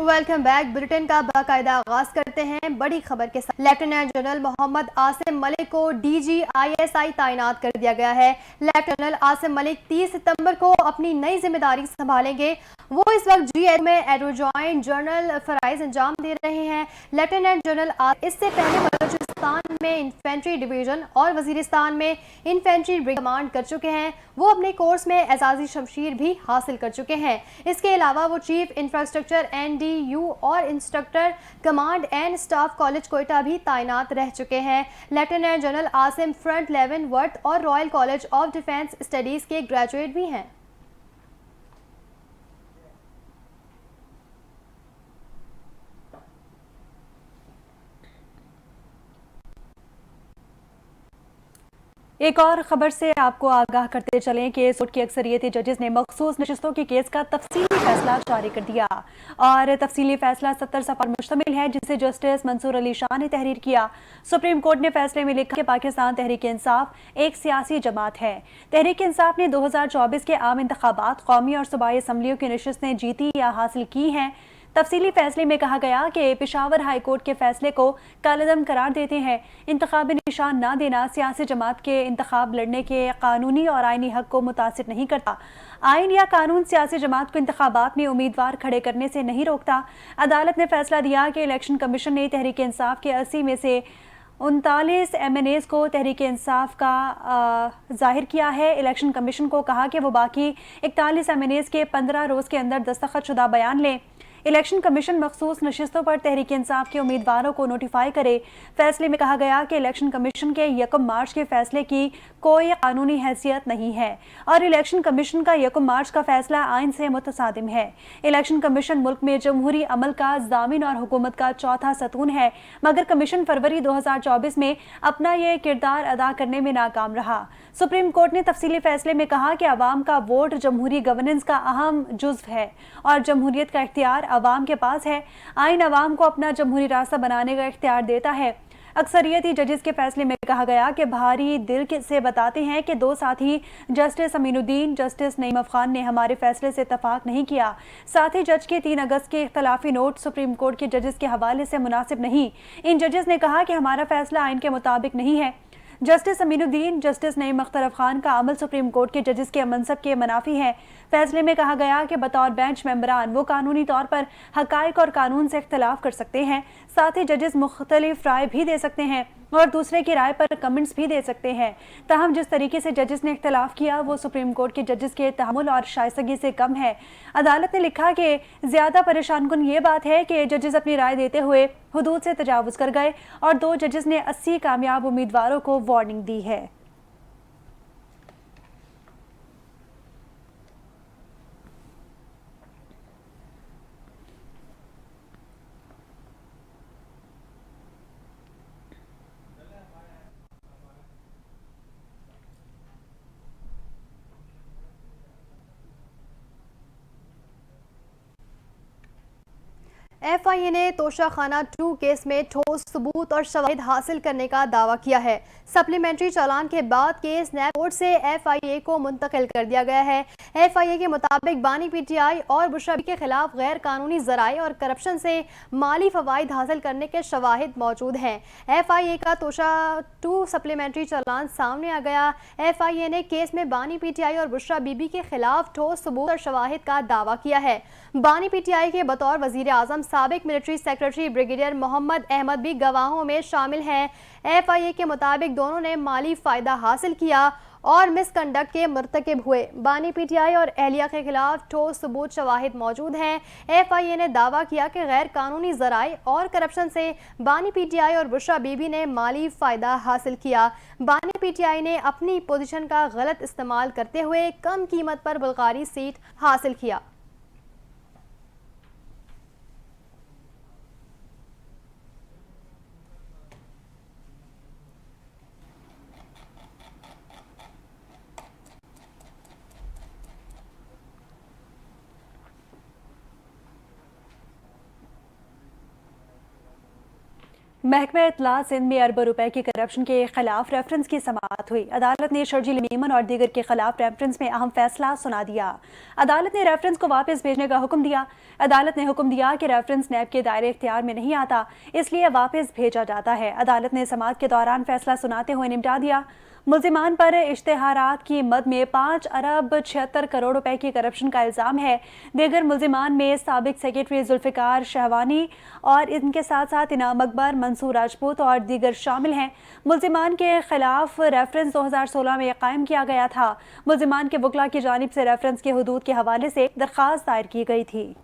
Welcome back. Bulletin का बाकायदा आगाज करते हैं बड़ी खबर के साथ। लेफ्टिनेंट जनरल मोहम्मद आसिम मलिक को DGISI तैनात कर दिया गया है। लेफ्टिनेंट जनरल आसिम मलिक 30 सितंबर को अपनी नई जिम्मेदारी संभालेंगे। वो इस वक्त GI में एडजॉइंट जनरल फराइज अंजाम दे रहे हैं। लेफ्टिनेंट जनरल इससे पहले बलूचिस्तान में इन्फेंट्री डिवीजन और वजीरिस्तान में इन्फेंट्री ब्रिगेड कमांड कर चुके हैं। वो अपने कोर्स में एजाजी शमशीर भी हासिल कर चुके हैं। इसके अलावा वो चीफ इंफ्रास्ट्रक्चर NDU और instructor command and staff college Quetta भी तैनात रह चुके हैं। Lieutenant general Asim Fort 11 worth और royal college of defence studies के ग्रेजुएट भी हैं। एक और खबर से आपको आगाह करते चलें कि कोर्ट की अक्सरियती जजेस ने मखसूस नशिस्तों की केस का तफसीली फैसला जारी कर दिया और तफसीली फैसला 70 सफ़ा पर मुश्तमिल है, जिसे जस्टिस मंसूर अली शाह ने तहरीर किया। सुप्रीम कोर्ट ने फैसले में लिखा कि पाकिस्तान तहरीक इंसाफ एक सियासी जमात है। तहरीक इंसाफ ने 2024 के आम इंतखाबात कौमी और सूबाई असम्बलियों की नशिस्तें जीती या हासिल की हैं। तफसीली फैसले में कहा गया कि पेशावर हाई कोर्ट के फैसले को कालअदम करार देते हैं। इंतखाबी निशान न देना सियासी जमात के इंतखाब लड़ने के कानूनी और आईनी हक को मुतासिर नहीं करता। आइन या कानून सियासी जमात को इंतखाबात में उम्मीदवार खड़े करने से नहीं रोकता। अदालत ने फैसला दिया कि इलेक्शन कमीशन ने तहरीक इंसाफ के 80 में से 39 MNAs को तहरीक इंसाफ का जाहिर किया है। इलेक्शन कमीशन को कहा कि वो बाकी 41 MNAs के 15 रोज़ के अंदर दस्तखतशुदा बयान लें। इलेक्शन कमीशन मखसूस नशिस्तों पर तहरीक इंसाफ के उम्मीदवारों को नोटिफाई करे। फैसले में कहा गया कि इलेक्शन कमीशन के 1 मार्च के फैसले की कोई कानूनी हैसियत नहीं है और इलेक्शन कमीशन का 1 मार्च का फैसला आइन से मुतसादिम है। इलेक्शन कमीशन मुल्क में जमहूरी अमल का ज़ामिन और हुकूमत का चौथा सतून है, मगर कमीशन फरवरी 2024 में अपना ये किरदार अदा करने में नाकाम रहा। सुप्रीम कोर्ट ने तफसीली फैसले में कहा कि अवाम का वोट जमहूरी गवर्नेंस का अहम जुज़्व है और जमहूरियत का इख्तियार अवाम के पास है। आइन अवाम को अपना जमहूरी रास्ता बनाने का इख्तियार देता है। अक्सरियती जजेस के फैसले में कहा गया कि भारी दिल से बताते हैं कि 2 साथी जस्टिस अमीनुद्दीन, जस्टिस नईम अफगान ने हमारे फैसले से इत्तफाक नहीं किया। साथ ही जज के 3 अगस्त के इख्तलाफी नोट सुप्रीम कोर्ट के जजेस के हवाले से मुनासिब नहीं। इन जजेस ने कहा कि हमारा फैसला आइन के मुताबिक नहीं है। जस्टिस अमीनुद्दीन, जस्टिस नईम अख्तर खान का अमल सुप्रीम कोर्ट के जजेस के मनसब के मनाफी है। फैसले में कहा गया कि बतौर बेंच मेंबरान वो कानूनी तौर पर हकाइक और कानून से इख्तलाफ कर सकते हैं। साथ ही जजेस मुख्तलिफ राय भी दे सकते हैं और दूसरे की राय पर कमेंट्स भी दे सकते हैं। ताहम जिस तरीके से जजेस ने इख्तलाफ किया वो सुप्रीम कोर्ट के जजेस के तहम्मुल और शाइस्तगी से कम है। अदालत ने लिखा कि ज़्यादा परेशानकुन ये बात है कि जजेस अपनी राय देते हुए हुदूद से तजावुज़ कर गए और 2 जजेस ने 80 कामयाब उम्मीदवारों को वार्निंग दी है। FIA ने तोशाखाना 2 केस में ठोस सबूत और शवाहिद हासिल करने का दावा किया है। सप्लीमेंट्री चालान के बाद केस नैब कोर्ट से FIA को मुंतकिल कर दिया गया है। FIA के मुताबिक बानी PTI और बुशरा बीबी के खिलाफ गैर कानूनी जराए और करप्शन से माली फवाइद हासिल करने के शवाहिद मौजूद हैं। FIA का तोशा 2 सप्लीमेंट्री चालान सामने आ गया। FIA ने केस में बानी PTI और बुशरा बीबी के खिलाफ ठोस सबूत और शवाहिद का दावा किया है। बानी PTI के बतौर वजीर आजम साबिक military secretary brigadier Mohammad Ahmed भी गवाहों में शामिल हैं। FIA के मुताबिक दोनों ने माली फ़ायदा हासिल किया और मिसकंडक्ट के मर्तकब हुए। बानी PTI और एहलिया के खिलाफ ठोस सबूत शवाहिद मौजूद हैं। FIA ने दावा किया कि गैर कानूनी जराए और करप्शन से बानी PTI और बुशरा बीबी ने माली फ़ायदा हासिल किया। बानी PTI ने अपनी पोजीशन का गलत इस्तेमाल करते हुए कम कीमत पर बुल्गारी सीट हासिल किया। महकमा इत्तलात सिंध में अरबों रुपए के करप्शन के खिलाफ रेफरेंस की समाअत हुई। अदालत ने शर्जील मेमन और दीगर के खिलाफ रेफरेंस में अहम फैसला सुना दिया। अदालत ने रेफरेंस को वापस भेजने का हुक्म दिया। अदालत ने हुक्म दिया कि रेफरेंस नैब के दायरे इख्तियार में नहीं आता, इसलिए वापस भेजा जाता है। अदालत ने समाअत के दौरान फैसला सुनाते हुए निपटा दिया। मुल्जिमान पर इश्तेहारात की मद में 5 अरब 76 करोड़ रुपए की करप्शन का इल्ज़ाम है। दीगर मुल्जिमान में साबिक सेक्रेटरी जुल्फ़िकार शहवानी और इनके साथ साथ इनाम अकबर, मंसूर राजपूत और दीगर शामिल हैं। मुल्जिमान के खिलाफ रेफरेंस 2016 में कायम किया गया था। मुल्जिमान के वकला की जानिब से रेफरेंस के हदूद के हवाले से दरख्वास्त दायर की गई थी।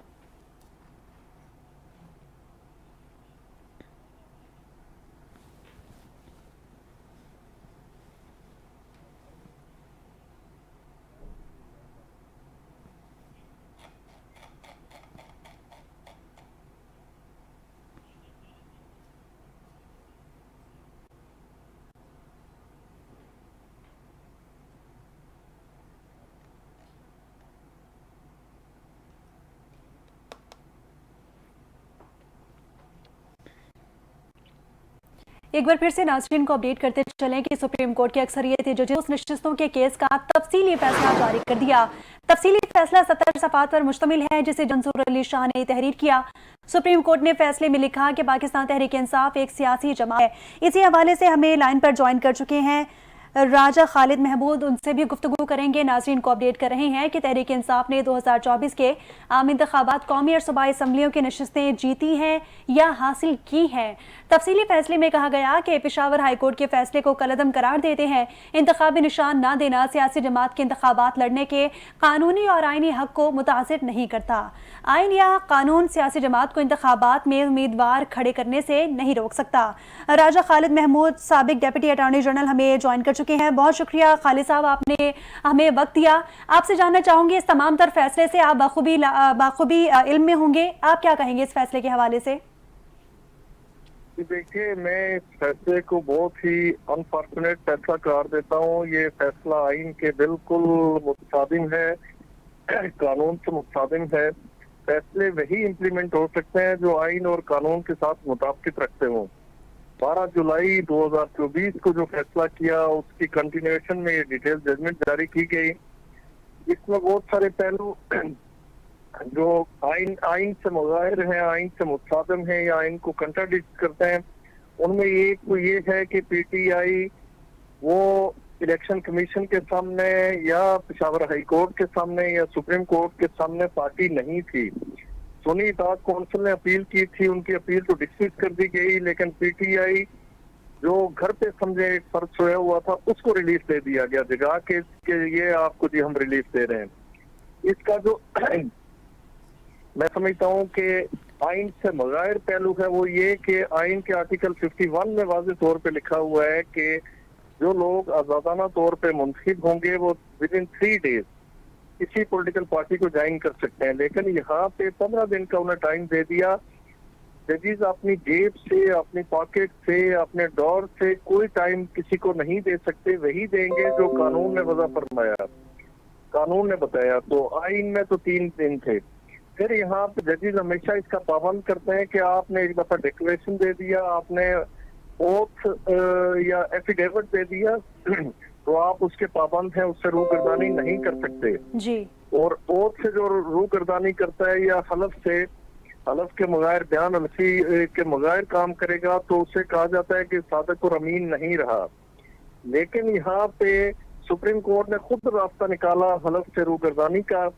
एक बार फिर से नाज़रीन को अपडेट करते चलें कि सुप्रीम कोर्ट की अक्सरियती जजेस नशिस्तों के केस का तफसीली फैसला जारी कर दिया। तफसीली फैसला 70 सफ़ात पर मुश्तमिल है, जिसे मंसूर अली शाह ने तहरीर किया। सुप्रीम कोर्ट ने फैसले में लिखा कि पाकिस्तान तहरीक इंसाफ एक सियासी जमात है। इसी हवाले से हमें लाइन पर ज्वाइन कर चुके हैं राजा खालिद महमूद, उनसे भी गुफ्तगू करेंगे। नाज़रीन को अपडेट कर रहे हैं कि तहरीक इंसाफ ने 2024 के आम इंतखाबात कौमी और सूबाई असम्बलियों की नशिस्तें जीती हैं या हासिल की हैं। तफसीली फैसले में कहा गया कि पेशावर हाईकोर्ट के फैसले को कलअदम करार देते हैं। इंतखाबी निशान ना देना सियासी जमात के इंतखाबात लड़ने के कानूनी और आइनी हक को मुतासिर नहीं करता। आइन या कानून सियासी जमात को इंतखाबात में उम्मीदवार खड़े करने से नहीं रोक सकता। राजा खालिद महमूद, साबिक डेप्यूटी अटॉर्नी जनरल, हमें ज्वाइन कर चुके हैं। बहुत शुक्रिया खालिद साहब, आपने हमें वक्त दिया। आपसे जानना चाहूंगी, इस तमाम तर फैसले से आप बाखूबी इल्म में होंगे, आप क्या कहेंगे इस फैसले के हवाले से? देखिए, मैं इस फैसले को बहुत ही अनफॉर्चुनेट फैसला करार देता हूँ। ये फैसला आइन के बिल्कुल मुताबिक है, कानून से मुताबिक है। फैसले वही इम्प्लीमेंट हो सकते हैं जो आइन और कानून के साथ मुताबिक रखते हों। 12 जुलाई 2024 को जो फैसला किया, उसकी कंटिन्यूएशन में ये डिटेल जजमेंट जारी की गई। इसमें बहुत सारे पहलू जो आइन से मुग़ायर हैं, आइन से मुताबिक हैं या आइन को कंट्राडिक्ट करते हैं, उनमें एक तो ये है कि पीटीआई वो इलेक्शन कमीशन के सामने या पेशावर हाई कोर्ट के सामने या सुप्रीम कोर्ट के सामने पार्टी नहीं थी। सुन्नी इत्तेहाद कौंसिल ने अपील की थी, उनकी अपील तो डिसमिस कर दी गई, लेकिन पीटीआई जो घर पे समझे एक फर्ज सोया हुआ था, उसको रिलीफ दे दिया गया जगह के ये आपको जी हम रिलीफ दे रहे हैं। इसका जो मैं समझता हूँ कि आइन से मुग़ायर पहलू है वो ये कि आइन के आर्टिकल 51 में वाज़ेह तौर पे लिखा हुआ है कि जो लोग आज़ादाना तौर पे मुंतखब होंगे वो विद इन 3 डेज किसी पॉलिटिकल पार्टी को ज्वाइन कर सकते हैं। लेकिन यहाँ पे 15 दिन का उन्हें टाइम दे दिया। जजेस अपनी जेब से, अपनी पॉकेट से, अपने डोर से कोई टाइम किसी को नहीं दे सकते, वही देंगे जो कानून ने वज़ा फरमाया, कानून ने बताया। तो आइन में तो 3 दिन थे। फिर यहाँ पे जजेस हमेशा इसका पाबंद करते हैं कि आपने एक दफा डिक्लेरेशन दे दिया, आपने ओथ या एफिडेविट दे दिया तो आप उसके पाबंद हैं, उससे रूगर्दानी नहीं कर सकते जी। और ओथ से जो रूगर्दानी करता है या हलफ के मुग़ायर बयान अलफी के मुग़ायर काम करेगा तो उससे कहा जाता है कि सादिक और अमीन नहीं रहा। लेकिन यहाँ पे सुप्रीम कोर्ट ने खुद रास्ता निकाला हलफ से रूगर्दानी का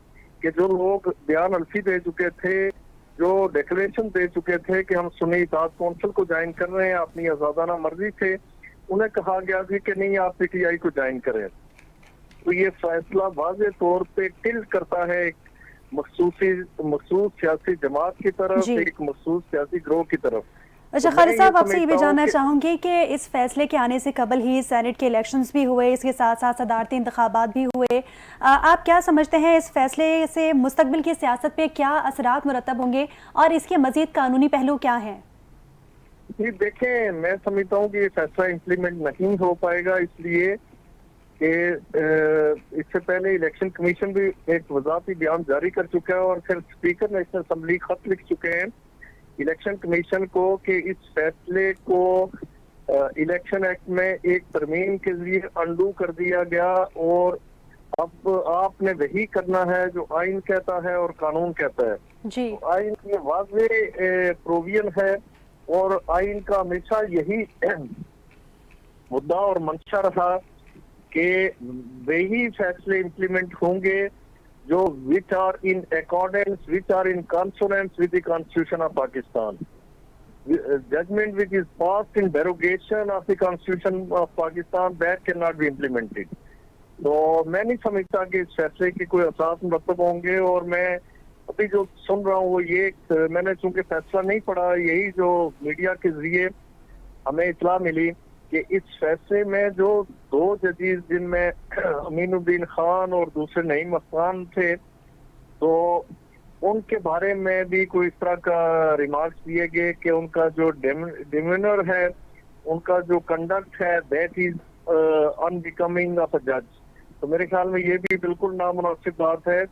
कि जो लोग बयान अलफी दे चुके थे, जो डिक्लेरेशन दे चुके थे कि हम सुन्नी इत्तेहाद कौंसिल को ज्वाइन कर रहे हैं अपनी आजादाना मर्जी से, उन्हें कहा गया थी कि नहीं आप पीटीआई को ज्वाइन करें। तो ये फैसला वाज़ेह तौर पे टिल्ट करता है एक मखसूस सियासी जमात की तरफ, एक मखसूस सियासी ग्रोह की तरफ। अच्छा खालिद साहब, आपसे ये भी जानना चाहूंगी कि इस फैसले के आने से कबल ही सेनेट के इलेक्शंस भी हुए, इसके साथ साथ सदारती इंतखाबात भी हुए। आप क्या समझते हैं इस फैसले से मुस्तकबिल की सियासत पे क्या असरात मुरतब होंगे और इसके मजीद कानूनी पहलू क्या हैं? जी देखें, मैं समझता हूँ कि ये फैसला इम्प्लीमेंट नहीं हो पाएगा, इसलिए कि इससे पहले इलेक्शन कमीशन भी एक वजाती बयान जारी कर चुका है और फिर स्पीकर नेशनल असम्बली खत लिख चुके हैं इलेक्शन कमीशन को कि इस फैसले को इलेक्शन एक्ट में एक तरमीम के जरिए अंडू कर दिया गया और अब आपने वही करना है जो आइन कहता है और कानून कहता है। जी। तो आइन की वाज़ेह प्रोविजन है और आइन का हमेशा यही मुद्दा और मंशा रहा कि वही फैसले इम्प्लीमेंट होंगे जो which are in accordance, which are in consonance with the constitution of Pakistan. Judgment which is passed in derogation of the Constitution of Pakistan, that cannot be implemented. तो मैं नहीं समझता कि इस फैसले के कोई असास मतलब होंगे। और मैं अभी जो सुन रहा हूँ वो ये, मैंने चूंकि फैसला नहीं पढ़ा, यही जो मीडिया के जरिए हमें इतला मिली कि इस फैसले में जो 2 जजेस जिनमें अमीनुद्दीन खान और दूसरे नईम अफगान थे, तो उनके बारे में भी कोई इस तरह का रिमार्क्स दिए गए कि उनका जो डिमिनर है, उनका जो कंडक्ट है, that is unbecoming of a जज। तो मेरे ख्याल में ये भी बिल्कुल नामुनासिब बात है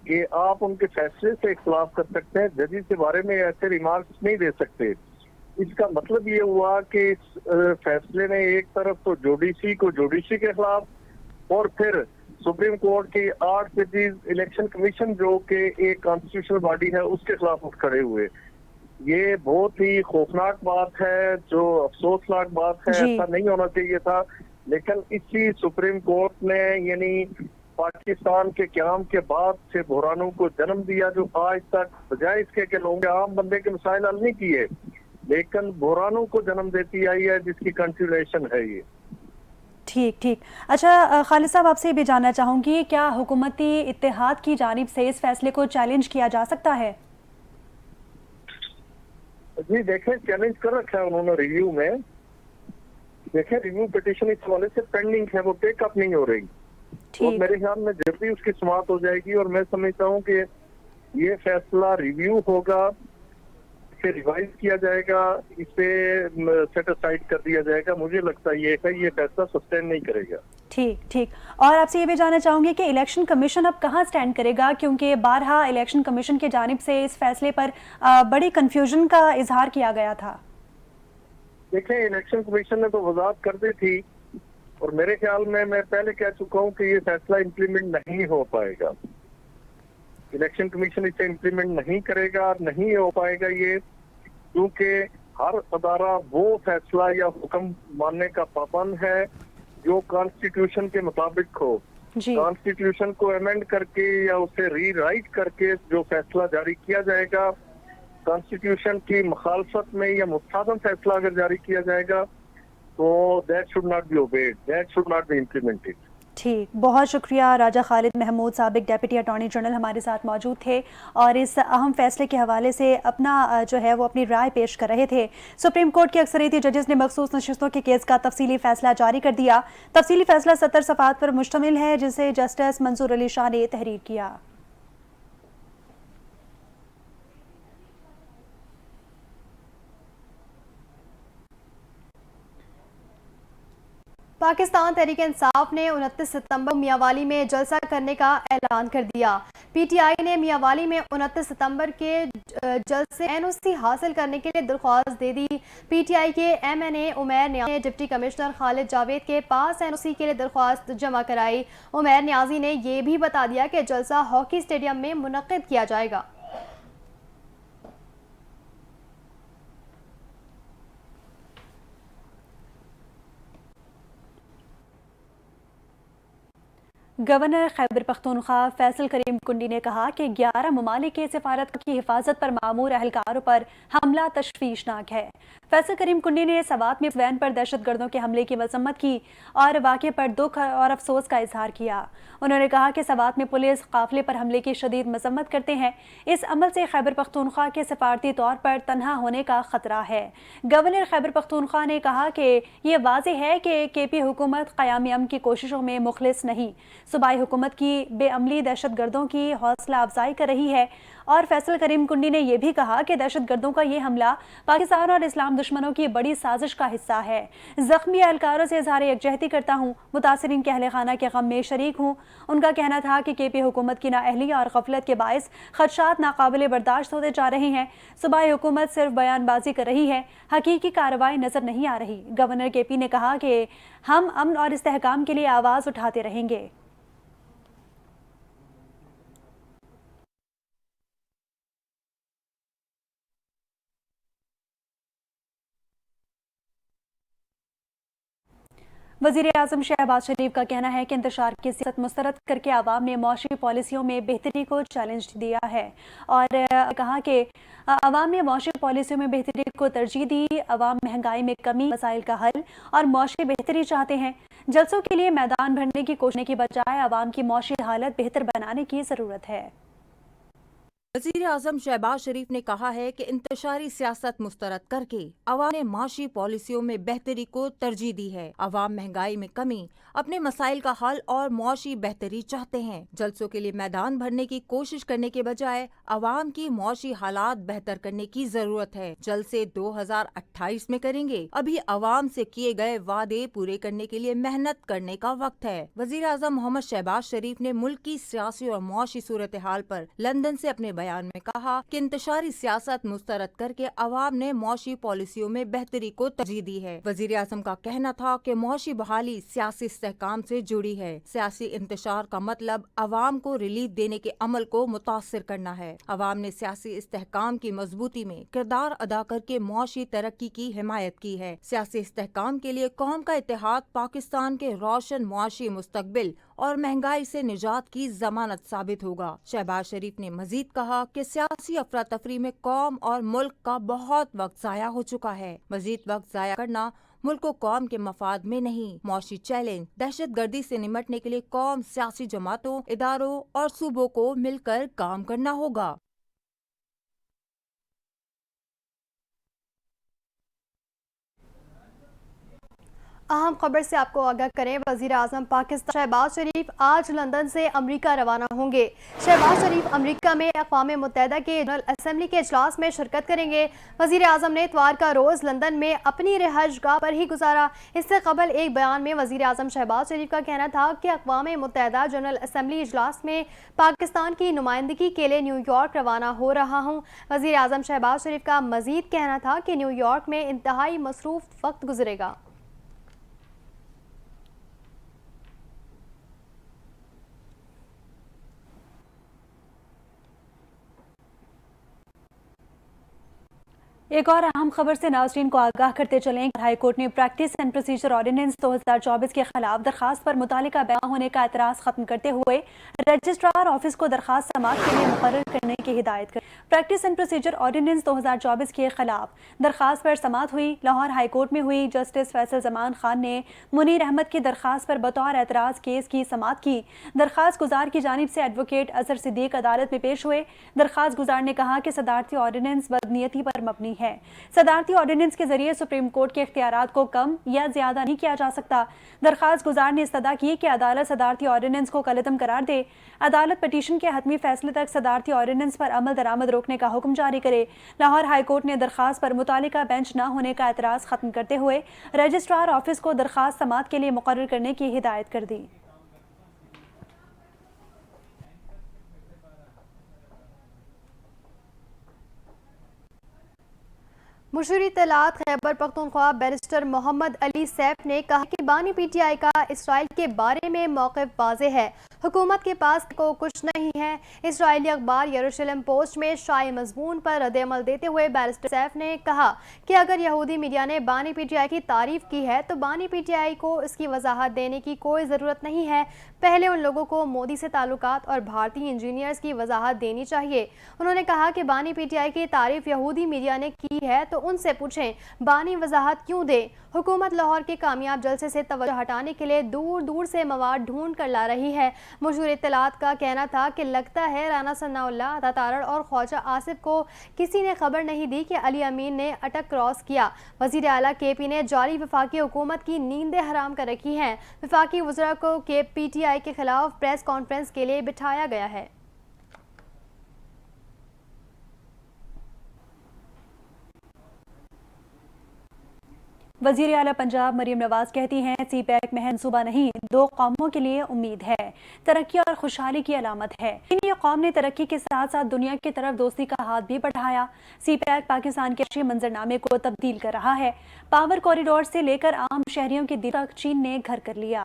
कि आप उनके फैसले से इख्तिलाफ कर सकते हैं, जजेस के बारे में ऐसे रिमार्क्स नहीं दे सकते। इसका मतलब ये हुआ कि इस फैसले ने एक तरफ तो जोडीसी के खिलाफ और फिर सुप्रीम कोर्ट की 8 जजेस इलेक्शन कमीशन जो कि एक कॉन्स्टिट्यूशनल बॉडी है उसके खिलाफ उठ खड़े हुए। ये बहुत ही खौफनाक बात है, जो अफसोसनाक बात है। ऐसा नहीं होना चाहिए था, लेकिन इसी सुप्रीम कोर्ट ने यानी पाकिस्तान के क़याम के बाद से बहरानों को जन्म दिया, जो आज तक बजाय इसके कि लोगों के आम बंदे के मसाइल हल नहीं किए, लेकिन बहरानों को जन्म देती आई है, जिसकी कंटिन्यूएशन है ये। ठीक। अच्छा खालिद साहब, आपसे भी जानना चाहूँगी, क्या हुकूमती इत्तेहाद की जानिब से इस फैसले को चैलेंज किया जा सकता है? जी देखें, चैलेंज कर रखा है उन्होंने रिव्यू में। देखें, रिव्यू पिटीशन इस हवाले से पेंडिंग है, वो टेकअप नहीं हो रही। और मेरे ख्याल में जल्दी उसकी समाप्त हो जाएगी और मैं समझता हूँ कि ये फैसला रिव्यू होगा, इसे रिवाइज किया जाएगा, इसे सेट असाइड कर दिया जाएगा। मुझे लगता है ये फैसला सस्टेन नहीं करेगा। ठीक। और आपसे ये भी जानना चाहूंगी कि इलेक्शन कमीशन अब कहाँ स्टैंड करेगा, क्योंकि बारहा इलेक्शन कमीशन की जानिब से इस फैसले पर बड़ी कंफ्यूजन का इजहार किया गया था। देखें, इलेक्शन कमीशन ने तो वजाहत कर दी थी और मेरे ख्याल में मैं पहले कह चुका हूँ कि ये फैसला इम्प्लीमेंट नहीं हो पाएगा। इलेक्शन कमीशन इसे इम्प्लीमेंट नहीं करेगा, नहीं हो पाएगा ये, क्योंकि हर अदारा वो फैसला या हुक्म मानने का पाबंद है जो कॉन्स्टिट्यूशन के मुताबिक हो। कॉन्स्टिट्यूशन को अमेंड करके या उसे रीराइट करके जो फैसला जारी किया जाएगा, कॉन्स्टिट्यूशन की मुखालफत में या मुस्तहकम फैसला अगर जारी किया जाएगा तो that should not be obeyed, that should not be implemented. ठीक, बहुत शुक्रिया। राजा खालिद महमूद, साबिक डेप्यूटी अटॉर्नी जनरल, हमारे साथ मौजूद थे और इस अहम फैसले के हवाले से अपना जो है वो अपनी राय पेश कर रहे थे। सुप्रीम कोर्ट के अक्सरियती जजेस ने मखसूस नशिस्तों के केस का तफसीली फैसला जारी कर दिया। तफसीली फैसला 70 सफ़हात पर मुश्तमिल है, जिसे जस्टिस मंसूर अली शाह ने तहरीर किया। पाकिस्तान तहरीक इंसाफ ने 29 सितंबर मियांवाली में जलसा करने का ऐलान कर दिया। पीटीआई ने मियांवाली में 29 सितंबर के जलसे एनओसी हासिल करने के लिए दरख्वास्त दे दी। पीटीआई के एमएनए उमैर न्याजी ने डिप्टी कमिश्नर खालिद जावेद के पास एनओसी के लिए दरख्वास्त जमा कराई। उमैर न्याजी ने यह भी बता दिया कि जलसा हॉकी स्टेडियम में मुनक्किद किया जाएगा। गवर्नर खैबर पख्तूनख्वा फैसल करीम कुंडी ने कहा कि 11 ममालिक के सफारत की हिफाजत पर मामूर अहलकारों पर हमला तशवीशनाक है। फैसल करीम कुंडी ने सवात में वैन पर दहशतगर्दों के हमले की मजम्मत की और वाक़े पर दुख और अफसोस का इजहार किया। उन्होंने कहा कि सवात में पुलिस काफिले पर हमले की शदीद मजम्मत करते हैं। इस अमल से खैबर पख्तूनख्वा के सफारती तौर पर तनहा होने का खतरा है। गवर्नर खैबर पख्तूनख्वा ने कहा कि ये वाज़ेह है कि केपी हुकूमत क़याम अमन की कोशिशों में मुखलिस नहीं, सूबाई हुकूमत की बेअमली दहशतगर्दों की हौसला अफजाई कर रही है और फैसल करीम कुंडी ने यह भी कहा कि दहशतगर्दों का ये हमला पाकिस्तान और इस्लाम दुश्मनों की बड़ी साजिश का हिस्सा है। जख्मी एहलकारों से इजहार यकजहती करता हूँ, मुतासरीन के अहले खाना के गम में शरीक हूँ। उनका कहना था कि KP हुकूमत की नाअहली और गफलत के बायस खदशात नाकाबिले बर्दाश्त होते जा रहे हैं। सूबाई हुकूमत सिर्फ बयानबाजी कर रही है, हकीकी कार्रवाई नजर नहीं आ रही। गवर्नर KP ने कहा कि हम अमन और इस्तेहकाम के लिए आवाज उठाते रहेंगे। वज़ीर-ए-आज़म शहबाज शरीफ का कहना है कि इंतशार की सियासत मुस्तरद करके आवाम ने मौशी पॉलिसियों में बेहतरी को चैलेंज दिया है और कहा कि आवाम ने मौशी पॉलिसियों में बेहतरी को तरजीह दी। आवाम महंगाई में कमी, मसाइल का हल और मौशी बेहतरी चाहते हैं। जलसों के लिए मैदान भरने की कोशिश की बजाय आवाम की मौशी हालत बेहतर बनाने की ज़रूरत है। वज़ीर आज़म शहबाज शरीफ ने कहा है कि इंतशारी सियासत मुस्तरद करके अवाम ने माशी पॉलिसियों में बेहतरी को तरजीह दी है। अवाम महंगाई में कमी, अपने मसाइल का हल और मौशी बेहतरी चाहते हैं। जलसों के लिए मैदान भरने की कोशिश करने के बजाय अवाम की मौशी हालात बेहतर करने की जरूरत है। जलसे 2028 में करेंगे। अभी अवाम से किए गए वादे पूरे करने के लिए मेहनत करने का वक्त है। वज़ीर आज़म मोहम्मद शहबाज शरीफ ने मुल्क की सियासी और मौशी सूरत हाल पर लंदन से अपने बयान में कहा कि इंतशारी सियासत मुस्तरद करके अवाम ने मौशी पॉलिसियों में बेहतरी को तरजीह दी है। वज़ीर आज़म का कहना था कि मौशी बहाली सियासी इस्तेहकाम से जुड़ी है। सियासी इंतशार का मतलब अवाम को रिलीफ देने के अमल को मुतासिर करना है। अवाम ने सियासी इस्तेहकाम की मजबूती में किरदार अदा करके मौशी तरक्की की हिमायत की है। सियासी इस्तेहकाम के लिए कौम का इत्तेहाद पाकिस्तान के रोशन मुआशी मुस्तकबिल और महंगाई से निजात की जमानत साबित होगा। शहबाज शरीफ ने मजीद कहा कि सियासी अफरा तफरी में कौम और मुल्क का बहुत वक्त जाया हो चुका है। मजीद वक्त जाया करना मुल्क को कौम के मफाद में नहीं। मौशी चैलेंज दहशत गर्दी से निमटने के लिए कौम, सियासी जमातों, इदारों और सूबों को मिलकर काम करना होगा। अहम खबर से आपको आगाह करें, वज़ीर आज़म पाकिस्तान शहबाज शरीफ आज लंदन से अमेरिका रवाना होंगे। शहबाज शरीफ अमेरिका में अक़वाम मुत्तहिदा के जनरल असम्बली के इजलास में शिरकत करेंगे। वज़ीर आज़म ने इतवार का रोज़ लंदन में अपनी रिहाइशगाह पर ही गुजारा। इससे कबल एक बयान में वज़ीर आज़म शहबाज शरीफ का कहना था कि अक़वाम मुत्तहिदा जनरल असम्बली इजलास में पाकिस्तान की नुमाइंदगी के लिए न्यूयॉर्क रवाना हो रहा हूँ। वज़ीर आज़म शहबाज शरीफ का मज़ीद कहना था कि न्यूयॉर्क में इंतहाई मसरूफ़ वक्त गुजरेगा। एक और अहम खबर से नाज़रीन को आगाह करते चलें। हाई कोर्ट ने प्रैक्टिस एंड प्रोसीजर ऑर्डिनेंस 2024 के खिलाफ दरखास्त पर मुतालिका बयान होने का एतराज़ खत्म करते हुए रजिस्ट्रार ऑफिस को दरखास्त समाअत के लिए मुकर्रर करने की हिदायत कर। प्रैक्टिस एंड प्रोसीजर ऑर्डिनेंस 2024 के खिलाफ दरखास्त पर समाअत हुई। लाहौर हाई कोर्ट में हुई। जस्टिस फैसल जमान खान ने मुनीर अहमद की दरखास्त पर बतौर एतराज़ केस की समाअत की। दरखास्त गुजार की जानिब से एडवोकेट अजहर सिद्दीक अदालत में पेश हुए। दरखास्त गुजार ने कहा कि सदारती ऑर्डिनेंस बदनीयती पर मबनी है। सदारती ऑर्डिनेंस के जरिए सुप्रीम कोर्ट के इख्तियारात को कम या ज्यादा नहीं किया जा सकता। दरखास्त गुजार ने इस्तदा की कि अदालत सदारती ऑर्डिनेंस को कलअदम करार दे। अदालत पटिशन के हतमी फैसले तक सदारती ऑर्डिनेंस पर अमल दरामद रोकने का हुक्म जारी करे। लाहौर हाई कोर्ट ने दरखास्त पर मुतालिका बेंच न होने का एतराज़ खत्म करते हुए रजिस्ट्रार ऑफिस को दरखास्त समाअत के लिए मुकर्रर करने की हिदायत कर दी। मुशीर इत्तलात खैबर पख्तूनख्वा बैरिस्टर मोहम्मद अली सैफ ने कहा कि बानी PTI का इसराइल के बारे में मौक़िफ़ वाज़ेह है। हुकूमत के पास को कुछ नहीं है। इसराइली अखबार यरूशलेम पोस्ट में शाये मज़मून पर रद्द-ए-अमल देते हुए बैरिस्टर सैफ ने कहा कि अगर यहूदी मीडिया ने बानी PTI की तारीफ़ की है तो बानी PTI को इसकी वजाहत देने की कोई ज़रूरत नहीं है। पहले उन लोगों को मोदी से ताल्लुकात और भारतीय इंजीनियर्स की वजाहत देनी चाहिए। उन्होंने कहा कि बानी PTI की तारीफ़ यहूदी मीडिया ने की है तो उनसे पूछें बानी वजाहत क्यों दे। हुकूमत लाहौर के कामयाब जलसे से तवज्जो हटाने के लिए दूर दूर से मवाद ढूंढ कर ला रही है। मशहूर इत्तलात का कहना था कि लगता है राना सनाउल्लाह, अता तारड़ और ख्वाजा आसिफ को किसी ने खबर नहीं दी कि अली अमीन ने अटक क्रॉस किया। वज़ीर आला KP ने जारी वफाकी हुकूमत की नींदें हराम कर रखी हैं। वफाकी वज़रा को PTI के खिलाफ प्रेस कॉन्फ्रेंस के लिए बिठाया गया है। वजीर आला पंजाब मरीम नवाज कहती हैं सी पैक महज मनसूबा नहीं, दो कौमों के लिए उम्मीद है, तरक्की और खुशहाली की अलामत है। चीनी कौम ने तरक्की के साथ साथ दुनिया की तरफ दोस्ती का हाथ भी बढ़ाया। सी पैक पाकिस्तान के राष्ट्रीय मंजरनामे को तब्दील कर रहा है। पावर कॉरिडोर से लेकर आम शहरियों के दिल तक चीन ने घर कर लिया।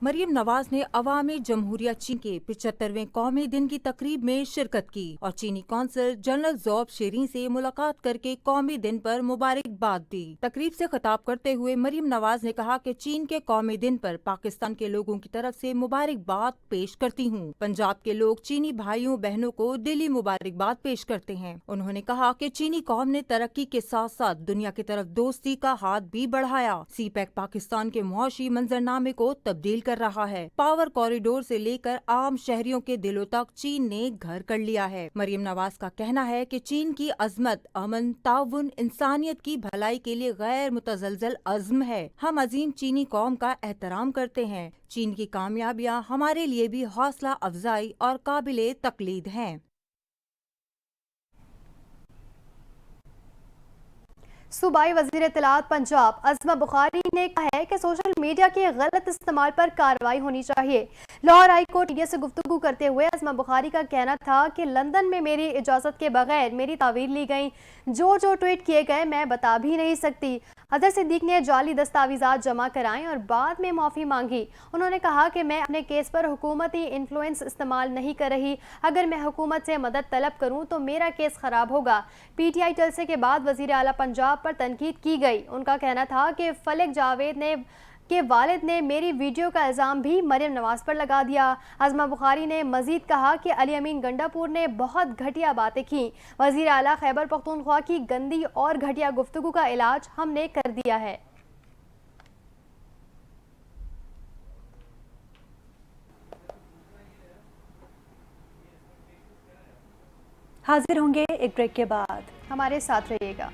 मरीम नवाज ने अवामी जमहूरिया चीन के 75वें कौमी दिन की तकरीब में शिरकत की और चीनी कौंसल जनरल ज़ौब शेरिन से मुलाकात करके कौमी दिन पर मुबारकबाद दी। तकरीब से खिताब करते हुए मरीम नवाज ने कहा कि चीन के कौमी दिन पर पाकिस्तान के लोगों की तरफ से मुबारकबाद पेश करती हूँ। पंजाब के लोग चीनी भाइयों बहनों को दिली मुबारकबाद पेश करते हैं। उन्होंने कहा कि चीनी कौम ने तरक्की के साथ साथ दुनिया की तरफ दोस्ती का हाथ भी बढ़ाया। सी पैक पाकिस्तान के मुआशी मंजरनामे को तब्दील कर रहा है। पावर कॉरिडोर से लेकर आम शहरियों के दिलों तक चीन ने घर कर लिया है। मरीम नवाज का कहना है कि चीन की अजमत, अमन, ताउन, इंसानियत की भलाई के लिए गैर मुतज़लज़ल अज़्म है। हम अजीम चीनी कौम का एहतराम करते हैं। चीन की कामयाबियां हमारे लिए भी हौसला अफजाई और काबिले तकलीद हैं। सूबाई वज़ीर इत्तलात पंजाब अज़मा बुखारी ने कहा है कि सोशल मीडिया के गलत इस्तेमाल पर कार्रवाई होनी चाहिए। लाहौर हाई कोर्ट मीडिया से गुफ्तगू करते हुए अज़मा बुखारी का कहना था कि लंदन में मेरी इजाज़त के बगैर मेरी तावीर ली गई, जो ट्वीट किए गए मैं बता भी नहीं सकती। अदर सिद्दीक ने जाली दस्तावेज़ात जमा कराएं और बाद में माफ़ी मांगी। उन्होंने कहा कि मैं अपने केस पर हुकूमती इन्फ्लुएंस इस्तेमाल नहीं कर रही। अगर मैं हुकूमत से मदद तलब करूं तो मेरा केस ख़राब होगा। PTI जलसे के बाद वज़ीर आला पंजाब पर तनकीद की गई। उनका कहना था कि फलक जावेद के वालिद ने मेरी वीडियो का इल्ज़ाम भी मरीम नवाज पर लगा दिया। अज़मा बुखारी ने मजीद कहा कि अली अमीन गंडापुर ने बहुत घटिया बातें की। वज़ीर आला खैबर पख्तूनख्वा की गंदी और घटिया गुफ्तगू का इलाज हमने कर दिया है। हाजिर होंगे एक ब्रेक के बाद, हमारे साथ रहिएगा।